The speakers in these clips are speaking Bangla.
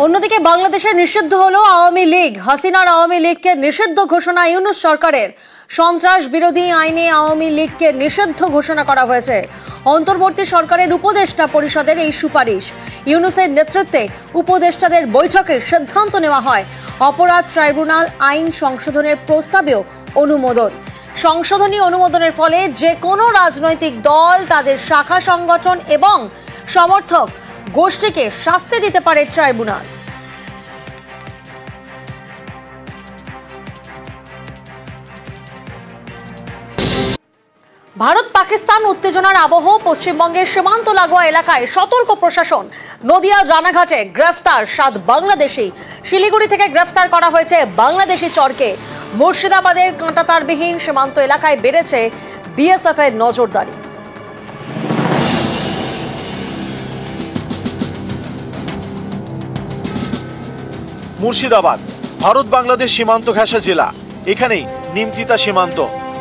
অন্যদিকে বাংলাদেশে নিষিদ্ধ হলো আওয়ামী লীগ। হাসিনার আওয়ামী লীগকে নিষিদ্ধ ঘোষণা ইউনূস সরকারের। সন্ত্রাস বিরোধী আইনে আওয়ামী লীগকে নিষিদ্ধ ঘোষণা করা হয়েছে। অন্তর্বর্তী সরকারের উপদেষ্টা পরিষদের এই সুপারিশ। ইউনূসের নেতৃত্বে উপদেষ্টাদের বৈঠকে সিদ্ধান্ত নেওয়া হয় অপরাধ ট্রাইব্যুনাল আইন সংশোধনের প্রস্তাবেও অনুমোদন। সংশোধনী অনুমোদনের ফলে যে কোনো রাজনৈতিক দল, তাদের শাখা সংগঠন এবং সমর্থক গোষ্ঠীকে শাস্তি দিতে পারে ট্রাইব্যুনাল। ভারত পাকিস্তান উত্তেজনার আবহ। পশ্চিমবঙ্গের সীমান্ত লাগোয়া এলাকায় সতর্ক প্রশাসন। নদিয়া রানাঘাটে গ্রেফতার 7 বাংলাদেশি। শিলিগুড়ি থেকে গ্রেফতার করা হয়েছে বাংলাদেশি চরকে। মুর্শিদাবাদের কাঁটাতারবিহীন সীমান্ত এলাকায় বেড়েছে বিএসএফ এর নজরদারি। মুর্শিদাবাদ ভারত বাংলাদেশ সীমান্ত ঘেঁষা জেলা। এখানেই নিমতিতা সীমান্ত।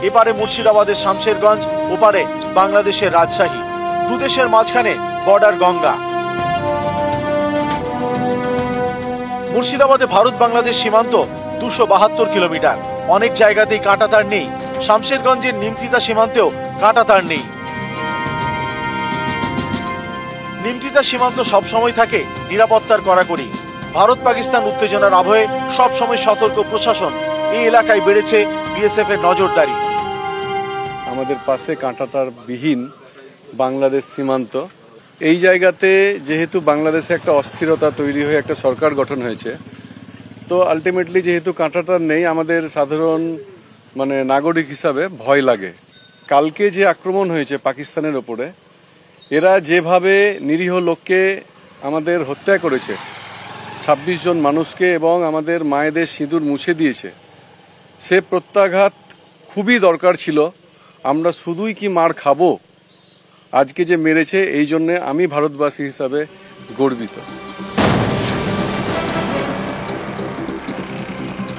এপারে মুর্শিদাবাদের শামশেরগঞ্জ, ওপারে বাংলাদেশের রাজশাহী। দুদেশের মাঝখানে বর্ডার গঙ্গা। মুর্শিদাবাদে ভারত বাংলাদেশ সীমান্ত 272 কিলোমিটার। অনেক জায়গাতেই কাঁটাতার নেই। শামশেরগঞ্জের নিমতিতা সীমান্তেও কাঁটাতার নেই। নিমতিতা সীমান্ত সবসময় থাকে নিরাপত্তার কড়াকড়ি। ভারত পাকিস্তান উত্তেজনার আবহে সবসময় সতর্ক প্রশাসন। এই এলাকায় বেড়েছে বিএসএফ এর নজরদারি। আমাদের পাশে কাঁটাতার বিহীন বাংলাদেশ সীমান্ত। এই জায়গাতে যেহেতু বাংলাদেশে একটা অস্থিরতা তৈরি হয়ে একটা সরকার গঠন হয়েছে, তো আলটিমেটলি যেহেতু কাঁটাতার নেই, আমাদের সাধারণ নাগরিক হিসাবে ভয় লাগে। কালকে যে আক্রমণ হয়েছে পাকিস্তানের ওপরে, এরা যেভাবে নিরীহ লোককে আমাদের হত্যা করেছে, 26 জন মানুষকে, এবং আমাদের মায়েদের সিঁদুর মুছে দিয়েছে, সে প্রত্যাঘাত খুবই দরকার ছিল। আমরা শুধুই কি মার খাবো? আজকে যে মেরেছে, এই জন্যে আমি ভারতবাসী হিসাবে গর্বিত।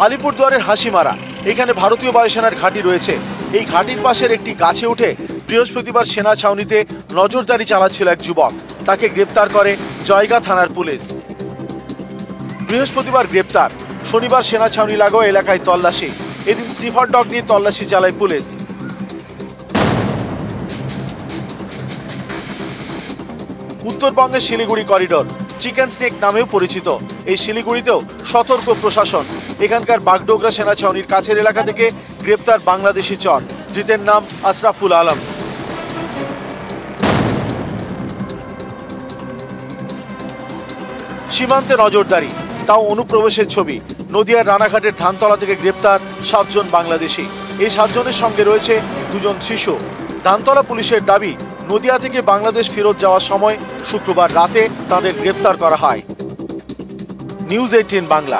আলিপুরদুয়ারের হাসিমারা, এখানে ভারতীয় বায়ুসেনার ঘাঁটি রয়েছে। এই ঘাঁটির পাশের একটি গাছে উঠে বৃহস্পতিবার সেনা ছাউনিতে নজরদারি চালাচ্ছিল এক যুবক। তাকে গ্রেপ্তার করে জয়গা থানার পুলিশ। বৃহস্পতিবার গ্রেপ্তার, শনিবার সেনা ছাউনি লাগোয়া এলাকায় তল্লাশি। এদিন স্নিফার ডগ নিয়ে তল্লাশি চালায় পুলিশ। উত্তরবঙ্গের শিলিগুড়ি করিডোর চিকেন স্নেক নামেও পরিচিত। এই শিলিগুড়িতেও সতর্ক প্রশাসন। এখানকার বাগডোগরা সেনা ছাউনির কাছের এলাকা থেকে গ্রেপ্তার বাংলাদেশি চর। ধৃতের নাম আশরাফুল আলম। সীমান্তে নজরদারি, তাও অনুপ্রবেশের ছবি। নদিয়ার রানাঘাটের ধানতলা থেকে গ্রেপ্তার 7 জন বাংলাদেশি। এই 7 জনের সঙ্গে রয়েছে 2 জন শিশু। ধানতলা পুলিশের দাবি, নদিয়া থেকে বাংলাদেশ ফেরত যাওয়ার সময় শুক্রবার রাতে তাদের গ্রেপ্তার করা হয়। নিউজ 18 বাংলা।